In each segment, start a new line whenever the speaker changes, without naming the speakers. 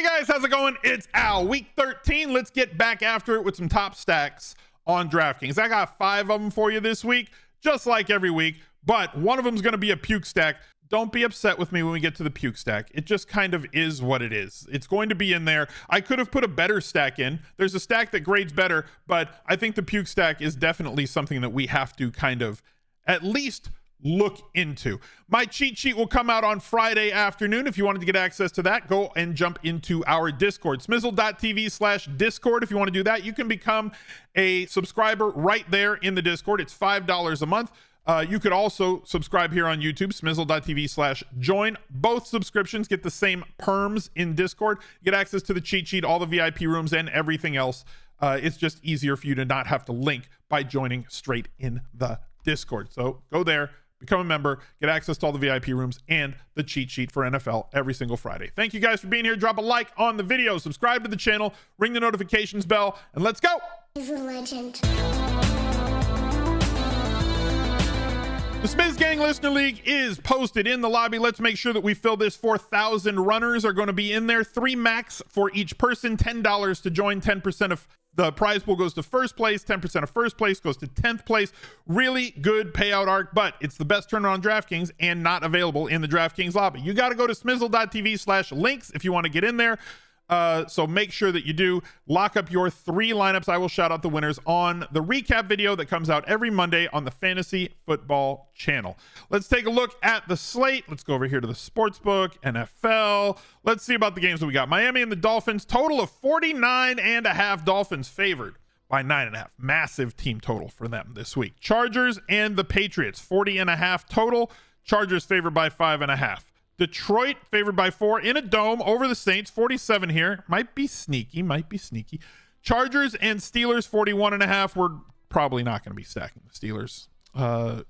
Hey guys, how's it going? It's Al. Week 13. Let's get back after it with some top stacks on DraftKings. I got 5 of them for you this week, just like every week, but one of them is going to be a puke stack. Don't be upset with me when we get to the puke stack. It just kind of is what it is. It's going to be in there. I could have put a better stack in. There's a stack that grades better, but I think the puke stack is definitely something that we have to kind of at least look into. My cheat sheet will come out on Friday afternoon. If you wanted to get access to that, go and jump into our Discord, smizzle.tv/Discord. If you want to do that, you can become a subscriber right there in the Discord. It's $5 a month. You could also subscribe here on YouTube, smizzle.tv/join. Both subscriptions get the same perms in Discord. You get access to the cheat sheet, all the VIP rooms, and everything else. It's just easier for you to not have to link by joining straight in the Discord. So go there, become a member, get access to all the VIP rooms and the cheat sheet for NFL every single Friday. Thank you guys for being here. Drop a like on the video, subscribe to the channel, ring the notifications bell, and let's go.
He's a legend.
The Smizz Gang Listener League is posted in the lobby. Let's make sure that we fill this. 4,000 runners are going to be in there. 3 max for each person. $10 to join. 10% of the prize pool goes to first place. 10% of first place goes to 10th place. Really good payout arc, but it's the best tournament on DraftKings and not available in the DraftKings lobby. You got to go to smizzle.tv/links if you want to get in there. So make sure that you do lock up your 3 lineups. I will shout out the winners on the recap video that comes out every Monday on the Fantasy Football channel. Let's take a look at the slate. Let's go over here to the sportsbook, NFL. Let's see about the games that we got. Miami and the Dolphins, total of 49.5. Dolphins favored by 9.5. Massive team total for them this week. Chargers and the Patriots, 40.5 total. Chargers favored by 5.5. Detroit favored by 4 in a dome over the Saints, 47 here. Might be sneaky. Chargers and Steelers, 41.5. We're probably not going to be stacking the Steelers.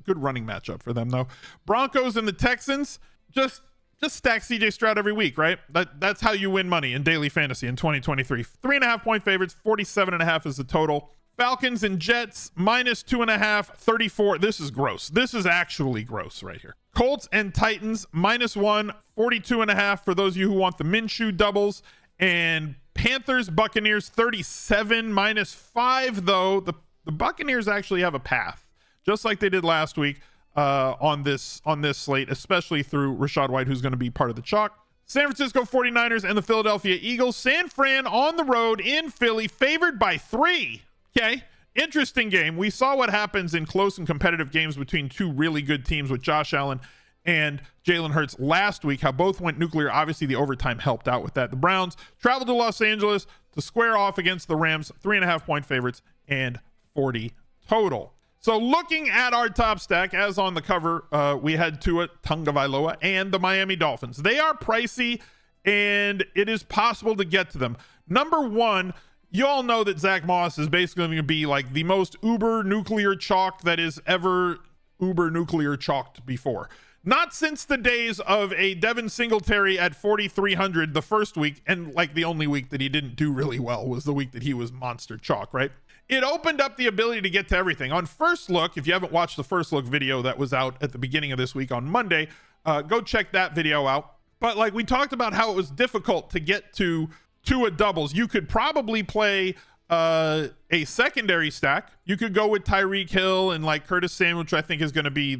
Good running matchup for them, though. Broncos and the Texans, just stack CJ Stroud every week, right? That's how you win money in daily fantasy in 2023. 3.5 point favorites, 47.5 is the total. Falcons and Jets, -2.5, 34. This is gross. This is actually gross right here. Colts and Titans, -1, 42.5 for those of you who want the Minshew doubles. And Panthers, Buccaneers, 37, -5 though. The Buccaneers actually have a path, just like they did last week on this slate, especially through Rachaad White, who's going to be part of the chalk. San Francisco 49ers and the Philadelphia Eagles. San Fran on the road in Philly, favored by 3. Okay, interesting game. We saw what happens in close and competitive games between 2 really good teams with Josh Allen and Jalen Hurts last week, how both went nuclear. Obviously, the overtime helped out with that. The Browns traveled to Los Angeles to square off against the Rams, 3.5 point favorites and 40 total. So looking at our top stack, as on the cover, we had Tua Tagovailoa and the Miami Dolphins. They are pricey, and it is possible to get to them. Number 1, you all know that Zach Moss is basically going to be like the most uber nuclear chalked that is ever uber nuclear chalked before. Not since the days of a Devin Singletary at 4,300 the first week, and like the only week that he didn't do really well was the week that he was monster chalk, right? It opened up the ability to get to everything. On First Look, if you haven't watched the First Look video that was out at the beginning of this week on Monday, go check that video out. But like we talked about how it was difficult to get to Tua doubles. You could probably play a secondary stack. You could go with Tyreek Hill and like Curtis Samuel, which I think is going to be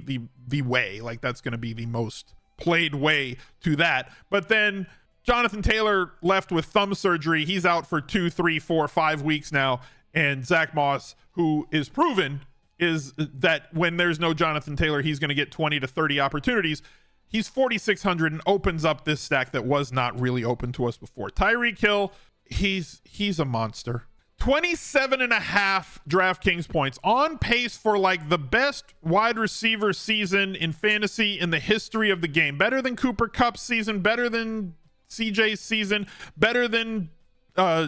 the way. Like that's going to be the most played way to that. But then Jonathan Taylor left with thumb surgery. He's out for 2, 3, 4, 5 weeks now. And Zach Moss, who is proven is that when there's no Jonathan Taylor, he's going to get 20 to 30 opportunities. He's 4,600 and opens up this stack that was not really open to us before. Tyreek Hill, he's a monster. 27.5 DraftKings points, on pace for like the best wide receiver season in fantasy in the history of the game. Better than Cooper Kupp's season, better than CJ's season, better than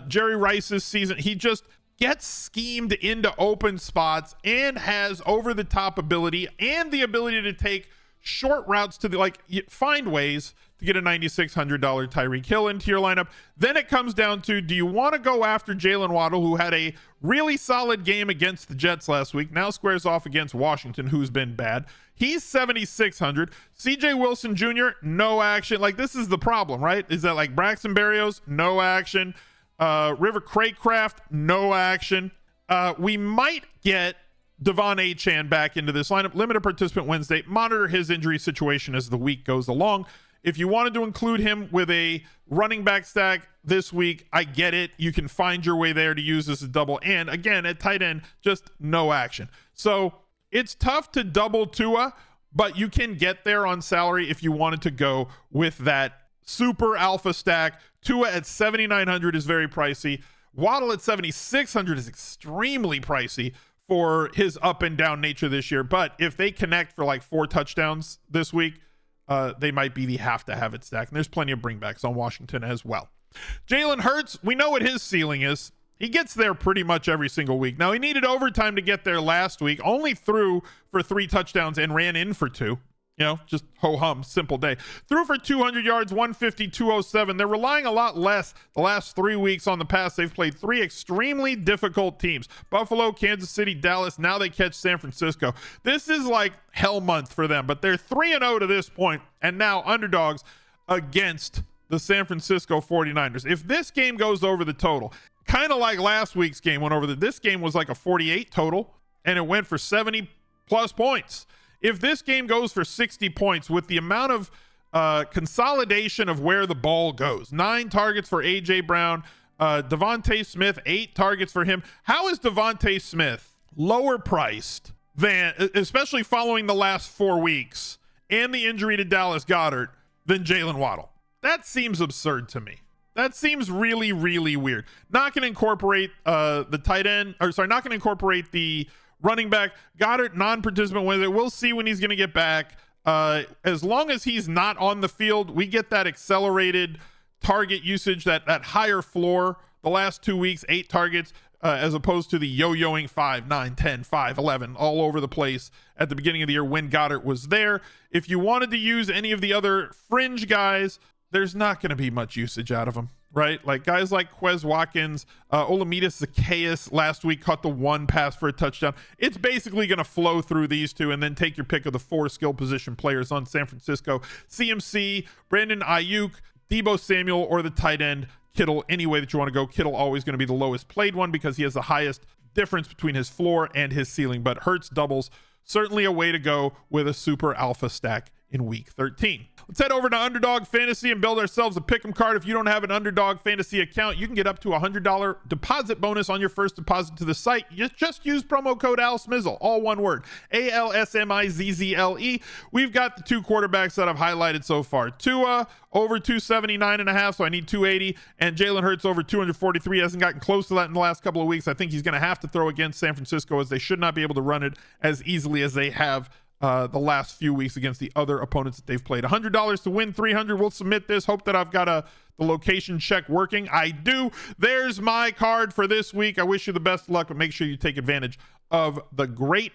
Jerry Rice's season. He just gets schemed into open spots and has over the top ability and the ability to take short routes to find ways to get a $9,600 Tyreek Hill into your lineup. Then it comes down to, do you want to go after Jalen Waddle, who had a really solid game against the Jets last week, now squares off against Washington, who's been bad. He's 7,600. CJ Wilson Jr., no action. Like, this is the problem, right? Is that like Braxton Berrios, no action. River Craycraft, no action. We might get Devon Achane back into this lineup. Limited participant Wednesday. Monitor his injury situation as the week goes along. If you wanted to include him with a running back stack this week, I get it. You can find your way there to use as a double. And again, at tight end, just no action. So it's tough to double Tua, but you can get there on salary if you wanted to go with that super alpha stack. Tua at 7,900 is very pricey. Waddle at 7,600 is extremely pricey for his up and down nature this year. But if they connect for like 4 touchdowns this week, they might be the have to have it stack. And there's plenty of bringbacks on Washington as well. Jalen Hurts, we know what his ceiling is. He gets there pretty much every single week. Now, he needed overtime to get there last week, only threw for 3 touchdowns and ran in for 2. You know, just ho-hum, simple day. Threw for 200 yards, 150, 207. They're relying a lot less the last 3 weeks on the pass. They've played 3 extremely difficult teams. Buffalo, Kansas City, Dallas. Now they catch San Francisco. This is like hell month for them, but they're 3-0 to this point, and now underdogs against the San Francisco 49ers. If this game goes over the total, kind of like last week's game went over this game was like a 48 total, and it went for 70 plus points. If this game goes for 60 points with the amount of consolidation of where the ball goes, 9 targets for A.J. Brown, Devontae Smith, 8 targets for him. How is Devontae Smith lower priced than, especially following the last 4 weeks and the injury to Dallas Goedert, than Jalen Waddle? That seems absurd to me. That seems really, really weird. Not going to incorporate the tight end, or sorry, not going to incorporate the running back. Goddard, non-participant Wednesday. We'll see when he's going to get back. As long as he's not on the field, we get that accelerated target usage, that higher floor. The last 2 weeks, 8 targets, as opposed to the yo-yoing 5, 9, 10, 5, 11, all over the place at the beginning of the year when Goddard was there. If you wanted to use any of the other fringe guys, there's not going to be much usage out of them, right? Like guys like Quez Watkins, Olamide Zacchaeus last week caught the 1 pass for a touchdown. It's basically going to flow through these 2 and then take your pick of the 4 skill position players on San Francisco. CMC, Brandon Ayuk, Deebo Samuel, or the tight end Kittle. Any way that you want to go, Kittle always going to be the lowest played one because he has the highest difference between his floor and his ceiling. But Hurts doubles, certainly a way to go with a super alpha stack in week 13. Let's head over to Underdog Fantasy and build ourselves a pick'em card. If you don't have an Underdog Fantasy account, you can get up to $100 deposit bonus on your first deposit to the site. Just use promo code ALSMIZZLE, all one word, ALSMIZZLE. We've got the 2 quarterbacks that I've highlighted so far. Tua over 279.5, so I need 280, and Jalen Hurts over 243. Hasn't gotten close to that in the last couple of weeks. I think he's going to have to throw against San Francisco, as they should not be able to run it as easily as they have the last few weeks against the other opponents that they've played. $100 to win 300. We'll submit this. Hope that I've got the location check working. I do. There's my card for this week. I wish you the best of luck, but make sure you take advantage of the great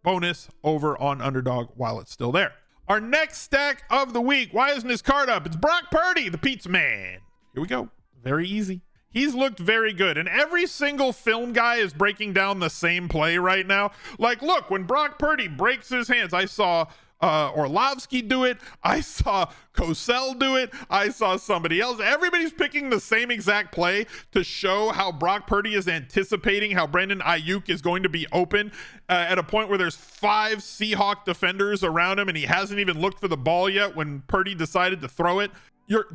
bonus over on Underdog while it's still there. Our next stack of the week. Why isn't his card up? It's Brock Purdy, the pizza man. Here we go. Very easy. He's looked very good, and every single film guy is breaking down the same play right now. Like, look, when Brock Purdy breaks his hands, I saw Orlovsky do it. I saw Cosell do it. I saw somebody else. Everybody's picking the same exact play to show how Brock Purdy is anticipating how Brandon Ayuk is going to be open at a point where there's 5 Seahawk defenders around him, and he hasn't even looked for the ball yet when Purdy decided to throw it.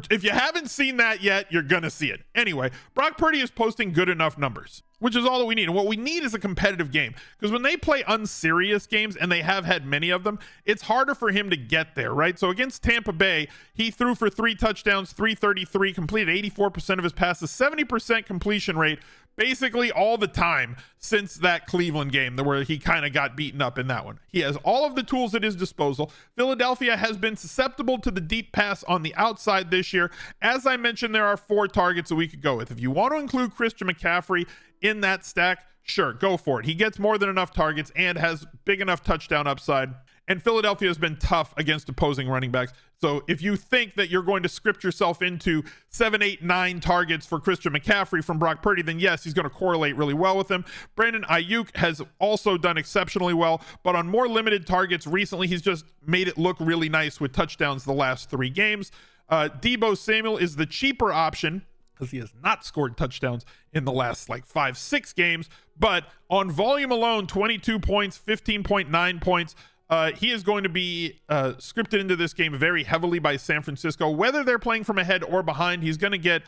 If you haven't seen that yet, you're going to see it. Anyway, Brock Purdy is posting good enough numbers, which is all that we need. And what we need is a competitive game, because when they play unserious games, and they have had many of them, it's harder for him to get there, right? So against Tampa Bay, he threw for 3 touchdowns, 333, completed 84% of his passes, 70% completion rate, basically all the time since that Cleveland game where he kind of got beaten up in that one. He has all of the tools at his disposal. Philadelphia has been susceptible to the deep pass on the outside this year. As I mentioned, there are 4 targets that we could go with. If you want to include Christian McCaffrey in that stack, sure, go for it. He gets more than enough targets and has big enough touchdown upside. And Philadelphia has been tough against opposing running backs. So if you think that you're going to script yourself into 7, 8, 9 targets for Christian McCaffrey from Brock Purdy, then yes, he's going to correlate really well with him. Brandon Ayuk has also done exceptionally well, but on more limited targets recently, he's just made it look really nice with touchdowns the last 3 games. Deebo Samuel is the cheaper option because he has not scored touchdowns in the last 5-6 games, but on volume alone, 22 points, 15.9 points. He is going to be scripted into this game very heavily by San Francisco. Whether they're playing from ahead or behind, he's going to get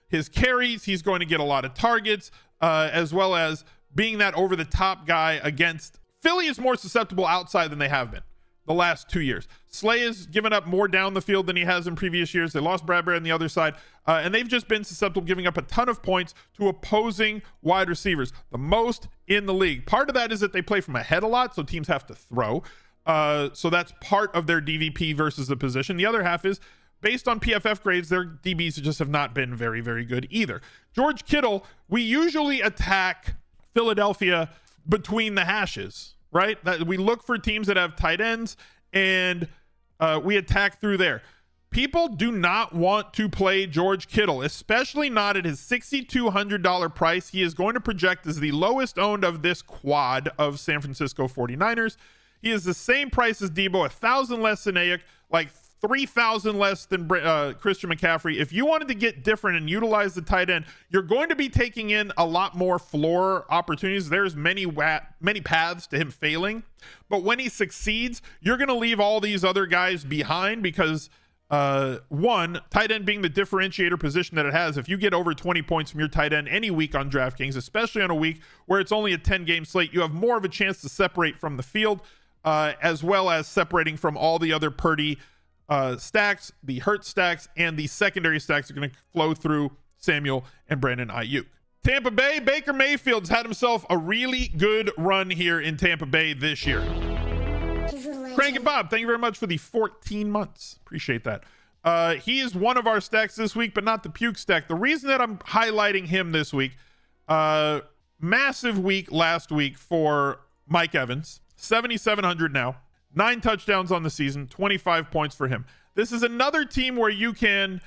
his carries. He's going to get a lot of targets, as well as being that over-the-top guy against Philly is more susceptible outside than they have been the last 2 years. Slay has given up more down the field than he has in previous years. They lost Bradbury on the other side, and they've just been susceptible, giving up a ton of points to opposing wide receivers, the most in the league. Part of that is that they play from ahead a lot, so teams have to throw. So that's part of their DVP versus the position. The other half is based on PFF grades, their DBs just have not been very, very good either. George Kittle, we usually attack Philadelphia between the hashes, right? That we look for teams that have tight ends and we attack through there. People do not want to play George Kittle, especially not at his $6,200 price. He is going to project as the lowest owned of this quad of San Francisco 49ers. He is the same price as Deebo, 1,000 less than Ayuk, 3,000 less than Christian McCaffrey. If you wanted to get different and utilize the tight end, you're going to be taking in a lot more floor opportunities. There's many paths to him failing, but when he succeeds, you're going to leave all these other guys behind because one, tight end being the differentiator position that it has. If you get over 20 points from your tight end any week on DraftKings, especially on a week where it's only a 10-game slate, you have more of a chance to separate from the field. As well as separating from all the other Purdy stacks, the Hurt stacks, and the secondary stacks are going to flow through Samuel and Brandon Ayuk. Tampa Bay, Baker Mayfield's had himself a really good run here in Tampa Bay this year. Crank and Bob, thank you very much for the 14 months. Appreciate that. He is one of our stacks this week, but not the puke stack. The reason that I'm highlighting him this week, massive week last week for Mike Evans. 7,700 now, 9 touchdowns on the season, 25 points for him. This is another team where you can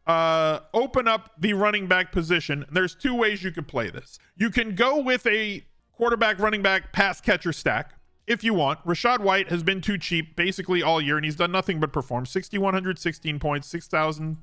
open up the running back position. There's 2 ways you could play this. You can go with a quarterback, running back, pass catcher stack if you want. Rachaad White has been too cheap basically all year, and he's done nothing but perform. 6,100, 16 points, 6,000,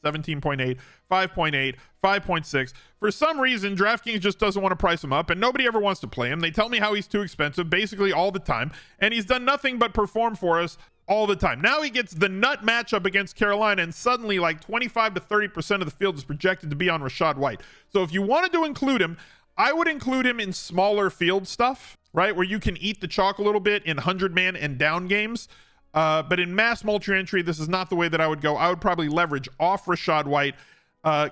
17.8, 5.8, 5.6. For some reason, DraftKings just doesn't want to price him up, and nobody ever wants to play him. They tell me how he's too expensive basically all the time, and he's done nothing but perform for us all the time. Now he gets the nut matchup against Carolina, and suddenly 25 to 30% of the field is projected to be on Rachaad White. So if you wanted to include him, I would include him in smaller field stuff, right, where you can eat the chalk a little bit in 100-man and down games. But in mass multi-entry, this is not the way that I would go. I would probably leverage off Rachaad White,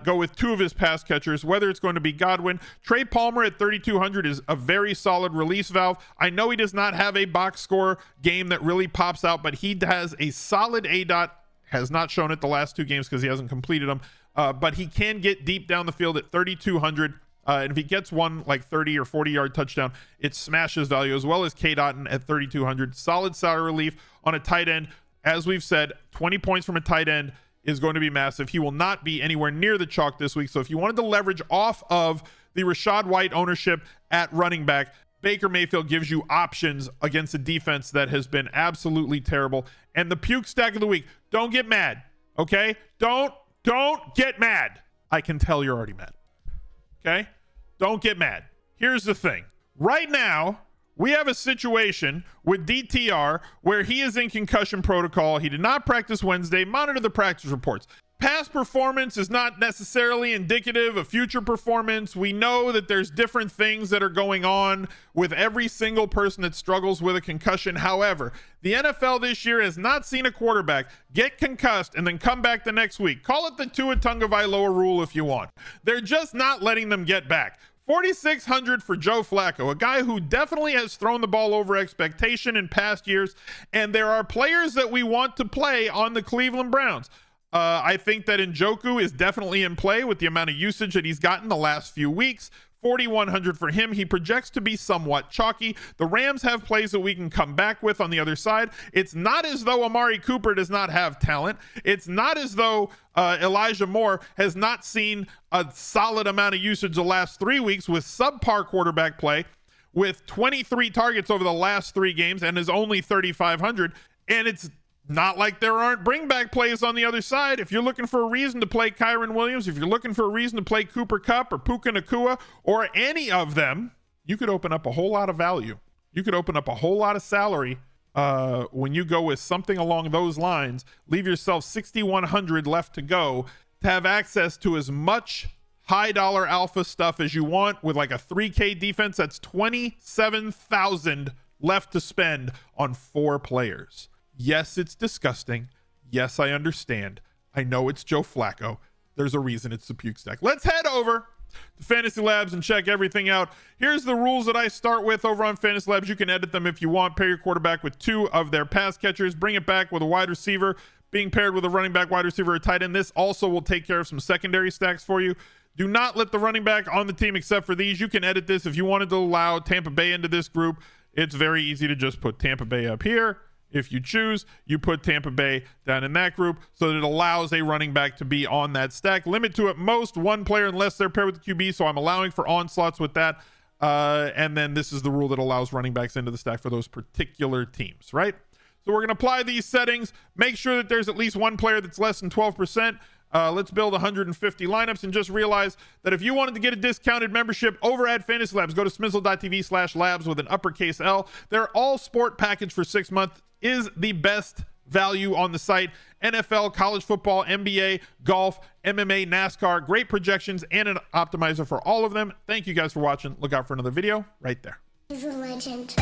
go with 2 of his pass catchers, whether it's going to be Godwin. Trey Palmer at 3,200 is a very solid release valve. I know he does not have a box score game that really pops out, but he has a solid ADOT. Has not shown it the last 2 games because he hasn't completed them. But he can get deep down the field at 3,200. And if he gets one 30 or 40-yard touchdown, it smashes value, as well as K. Dotton at 3,200. Solid salary relief on a tight end. As we've said, 20 points from a tight end is going to be massive. He will not be anywhere near the chalk this week. So if you wanted to leverage off of the Rachaad White ownership at running back, Baker Mayfield gives you options against a defense that has been absolutely terrible. And the puke stack of the week, don't get mad, okay? Don't get mad. I can tell you're already mad. Okay? Don't get mad. Here's the thing. Right now, we have a situation with DTR where he is in concussion protocol. He did not practice Wednesday. Monitor the practice reports. Past performance is not necessarily indicative of future performance. We know that there's different things that are going on with every single person that struggles with a concussion. However, the NFL this year has not seen a quarterback get concussed and then come back the next week. Call it the Tua Tagovailoa rule if you want. They're just not letting them get back. 4,600 for Joe Flacco, a guy who definitely has thrown the ball over expectation in past years. And there are players that we want to play on the Cleveland Browns. I think that Njoku is definitely in play with the amount of usage that he's gotten the last few weeks. 4,100 for him. He projects to be somewhat chalky. The Rams have plays that we can come back with on the other side. It's not as though Amari Cooper does not have talent. It's not as though Elijah Moore has not seen a solid amount of usage the last 3 weeks with subpar quarterback play, with 23 targets over the last 3 games and is only 3,500. And it's not like there aren't bring back plays on the other side. If you're looking for a reason to play Kyron Williams, if you're looking for a reason to play Cooper Kupp or Puka Nacua or any of them, you could open up a whole lot of value. You could open up a whole lot of salary when you go with something along those lines. Leave yourself 6,100 left to go to have access to as much high dollar alpha stuff as you want with like a 3K defense. That's 27,000 left to spend on 4 players. Yes, it's disgusting. Yes, I understand. I know it's Joe Flacco. There's a reason it's the puke stack. Let's head over to Fantasy Labs and check everything out. Here's the rules that I start with over on Fantasy Labs. You can edit them if you want. Pair your quarterback with 2 of their pass catchers. Bring it back with a wide receiver being paired with a running back, wide receiver, or tight end. This also will take care of some secondary stacks for you. Do not let the running back on the team except for these. You can edit this if you wanted to allow Tampa Bay into this group. It's very easy to just put Tampa Bay up here. If you choose, you put Tampa Bay down in that group so that it allows a running back to be on that stack. Limit to at most 1 player unless they're paired with the QB, so I'm allowing for onslaughts with that. And then this is the rule that allows running backs into the stack for those particular teams, right? So we're going to apply these settings. Make sure that there's at least 1 player that's less than 12%. Let's build 150 lineups and just realize that if you wanted to get a discounted membership over at Fantasy Labs, go to smizzle.tv/labs with an uppercase L. Their all sport package for 6 months is the best value on the site. NFL, college football, NBA, golf, MMA, NASCAR, great projections and an optimizer for all of them. Thank you guys for watching. Look out for another video right there.
He's a legend.